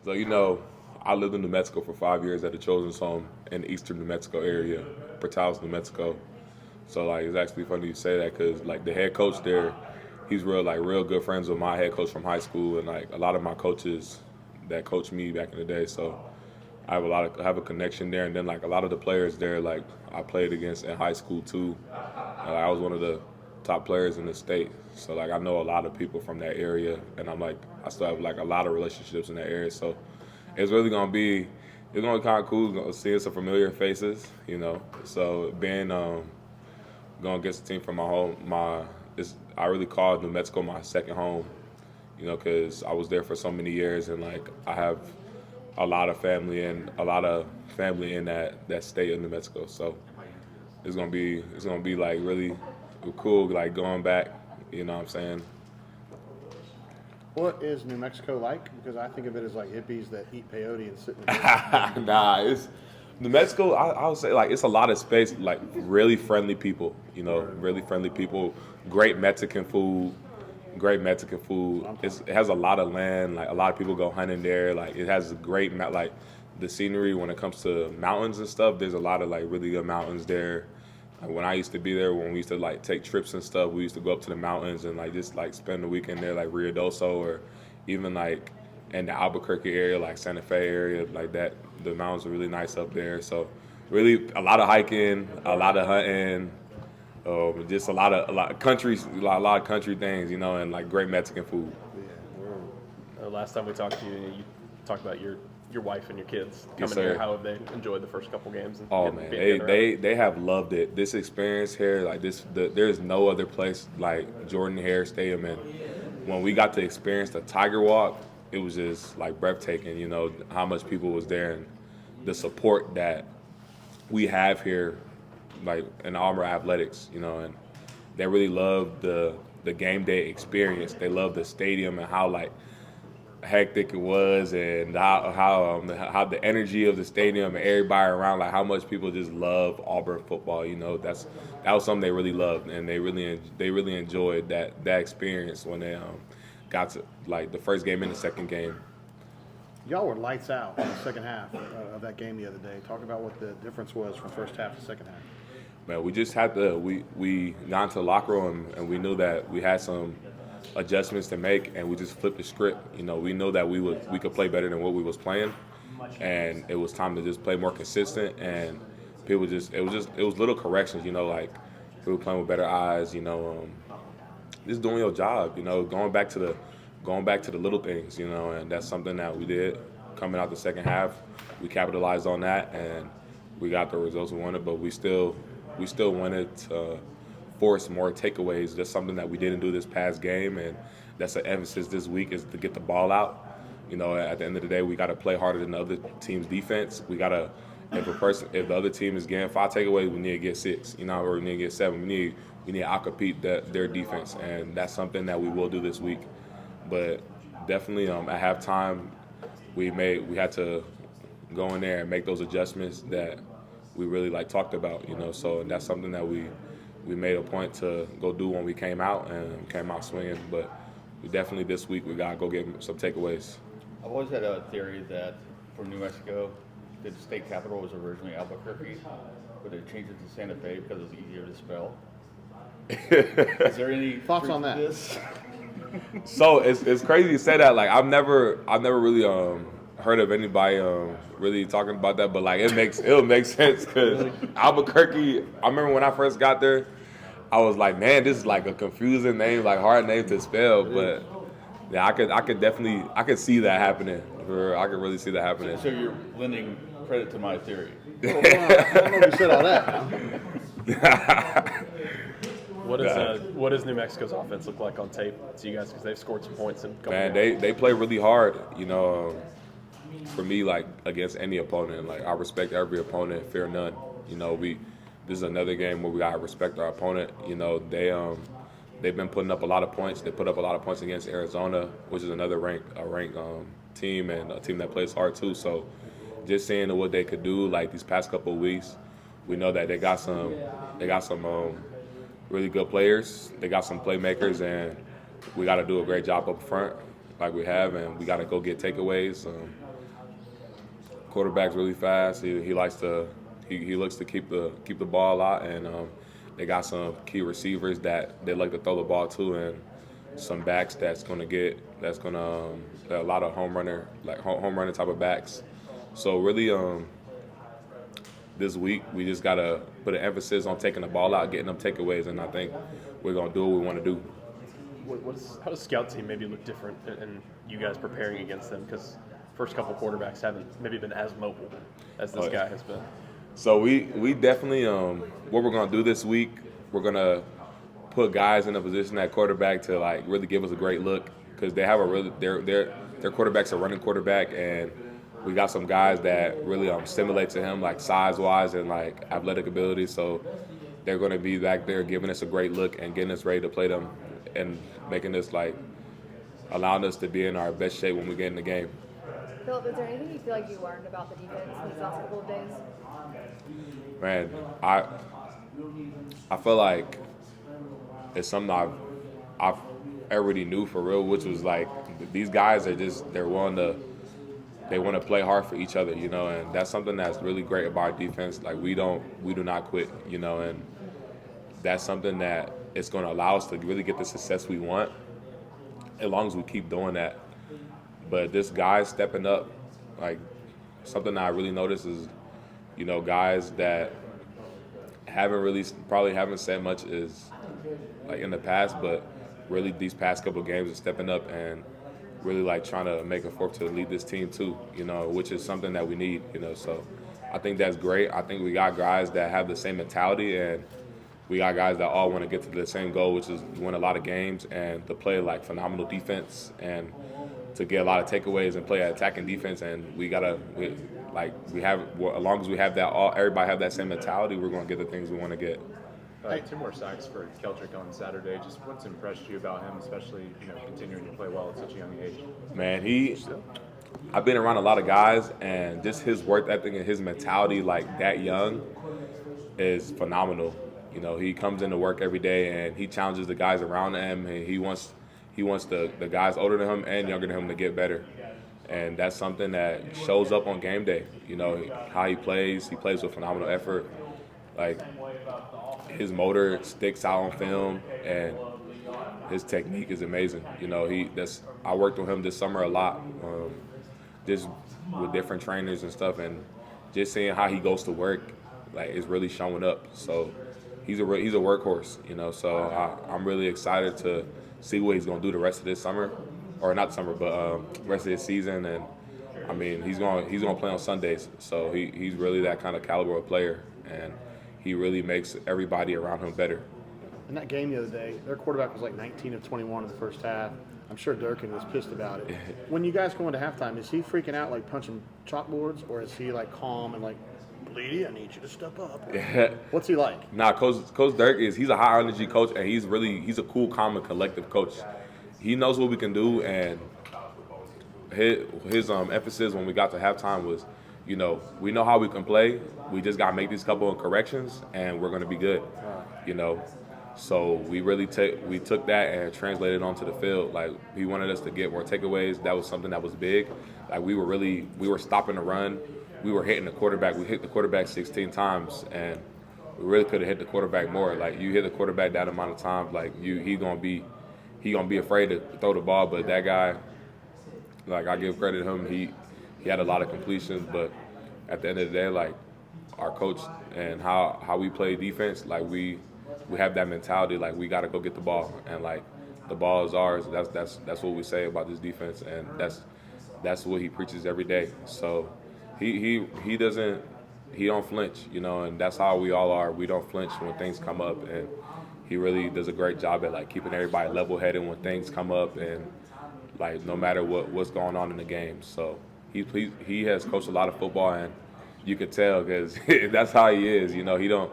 So, I lived in New Mexico for 5 years at the Children's Home in the eastern New Mexico area, Portales, New Mexico. So, like, it's actually funny you say that because, like, the head coach there, he's real good friends with my head coach from high school and, like, a lot of my coaches that coached me back in the day. So, I have a connection there. And then, like, a lot of the players there, like, I played against in high school, too. I was one of the top players in the state. So, like, I know a lot of people from that area. And I still have, like, a lot of relationships in that area. So, it's really gonna be kind of cool seeing some familiar faces, So being going against a team from I really call New Mexico my second home, because I was there for so many years and like I have a lot of family in that state of New Mexico. So it's gonna be like really cool, like going back. You know what I'm saying? What is New Mexico like? Because I think of it as like hippies that eat peyote and sit in the Nah, it's New Mexico. I would say like it's a lot of space, like really friendly people. Really friendly people. Great Mexican food. Great Mexican food. It has a lot of land. Like a lot of people go hunting there. Like it has a great like the scenery when it comes to mountains and stuff. There's a lot of like really good mountains there. Like when I used to be there, when we used to like take trips and stuff, we used to go up to the mountains and like just like spend the weekend there, like Ruidoso or even like in the Albuquerque area, like Santa Fe area, like that. The mountains are really nice up there. So really a lot of hiking, a lot of hunting, just a lot of countries, a lot of country things, and like great Mexican food. Last time we talked to you, you talked about your wife and your kids Yes, coming sir. here. How have they enjoyed the first couple games? And Oh man, they have loved it. This experience here, like there's no other place like Jordan Hare Stadium. And when we got to experience the Tiger Walk, it was just like breathtaking. How much people was there and the support that we have here, like in Auburn Athletics. And they really love the game day experience. They love the stadium and how like hectic it was and how the energy of the stadium and everybody around, like how much people just love Auburn football. That was something they really loved and they really enjoyed that experience when they got to like the first game and the second game. Y'all were lights out in the second half of that game the other day. Talk about what the difference was from first half to second half. Man, we just had to we got into the locker room and we knew that we had some adjustments to make, and we just flipped the script. We know that we could play better than what we was playing, and it was time to just play more consistent. And it was little corrections. Like we were playing with better eyes. Just doing your job. Going back to the little things. And that's something that we did coming out the second half. We capitalized on that, and we got the results we wanted. But we still wanted to force more takeaways. That's something that we didn't do this past game, and that's an emphasis this week is to get the ball out. At the end of the day, we got to play harder than the other team's defense. We got to, if the other team is getting 5 takeaways, we need to get 6. Or we need to get 7. We need to outcompete their defense, and that's something that we will do this week. But definitely, at halftime, we had to go in there and make those adjustments that we really talked about. So that's something that we made a point to go do when we came out swinging. But we definitely this week we gotta go get some takeaways. I've always had a theory that for New Mexico, the state capital was originally Albuquerque, but they changed it to Santa Fe because it's easier to spell. Is there any Thoughts truth on to that? this? So it's crazy to say that. Like I've never really heard of anybody really talking about that, but like it'll make sense because Albuquerque. I remember when I first got there, I was like, man, this is like a confusing name, like hard name to spell. But yeah, I could see that happening. I could really see that happening. So you're lending credit to my theory. I don't know if you said all that. What does New Mexico's offense look like on tape to you guys? Because they've scored some points and Man, they play really hard. For me, like against any opponent, like I respect every opponent, fear none. This is another game where we gotta respect our opponent. They've been putting up a lot of points. They put up a lot of points against Arizona, which is another ranked team and a team that plays hard too. So just seeing what they could do like these past couple of weeks, we know that they got some really good players. They got some playmakers, and we got to do a great job up front. like we have, and we got to go get takeaways. Quarterback's really fast. He likes to he looks to keep the ball a lot, and they got some key receivers that they like to throw the ball to, and some backs that's gonna a lot of home runner type of backs. So really, this week we just gotta put an emphasis on taking the ball out, getting them takeaways, and I think we're gonna do what we want to do. How does scout team maybe look different in you guys preparing against them? Because first couple quarterbacks haven't maybe been as mobile as this guy has been. So we definitely what we're gonna do this week, we're gonna put guys in a position at quarterback to like really give us a great look, because they have their quarterback's a running quarterback, and we got some guys that really stimulate to him, like size-wise and like athletic ability. So they're going to be back there giving us a great look and getting us ready to play them and making us allowing us to be in our best shape when we get in the game. Philip, is there anything you feel like you learned about the defense these last couple of days? Man, I feel like it's something I've already knew for real, which was like these guys are they want to play hard for each other, and that's something that's really great about our defense. Like we do not quit, and that's something that it's going to allow us to really get the success we want as long as we keep doing that. But this guy stepping up, like something that I really noticed is, guys that probably haven't said much is like in the past, but really these past couple of games are stepping up and really like trying to make a fork to lead this team too, which is something that we need, So I think that's great. I think we got guys that have the same mentality, and we got guys that all want to get to the same goal, which is win a lot of games and to play like phenomenal defense and to get a lot of takeaways and play attacking defense. And as long as we have that, everybody have that same mentality, we're going to get the things we want to get. 2 more sacks for Keldrick on Saturday. Just what's impressed you about him, especially continuing to play well at such a young age? Man, I've been around a lot of guys, and just his work ethic and his mentality like that young is phenomenal. He comes into work every day and he challenges the guys around him, and he wants the guys older than him and younger than him to get better. And that's something that shows up on game day. How he plays with phenomenal effort. Like, his motor sticks out on film, and his technique is amazing. I worked with him this summer a lot, just with different trainers and stuff, and just seeing how he goes to work, like, is really showing up. So he's a workhorse, So I'm really excited to see what he's gonna do the rest of this summer, or not summer, but rest of this season. And I mean, he's gonna play on Sundays, so he's really that kind of caliber of player, and he really makes everybody around him better. In that game the other day, their quarterback was like 19 of 21 in the first half. I'm sure Durkin was pissed about it. When you guys go into halftime, is he freaking out like punching chalkboards, or is he like calm and like, Bleedy, I need you to step up? What's he like? Nah, Coach Dirk he's a high energy coach, and he's a cool, calm, and collective coach. He knows what we can do, and his emphasis when we got to halftime was, we know how we can play. We just gotta make these couple of corrections, and we're gonna be good. So we really took that and translated it onto the field. Like, he wanted us to get more takeaways. That was something that was big. Like, we were stopping the run. We were hitting the quarterback. We hit the quarterback 16 times, and we really could have hit the quarterback more. Like, you hit the quarterback that amount of times, like, he gonna be afraid to throw the ball. But that guy, like, I give credit to him. He had a lot of completions, but at the end of the day, like, our coach and how we play defense, like, we have that mentality, like, we got to go get the ball, and like, the ball is ours. That's what we say about this defense, and that's what he preaches every day. So he don't flinch, and that's how we all are. We don't flinch when things come up, and he really does a great job at like keeping everybody level-headed when things come up, and like, no matter what's going on in the game. So he has coached a lot of football, and you could tell, because that's how he is. He don't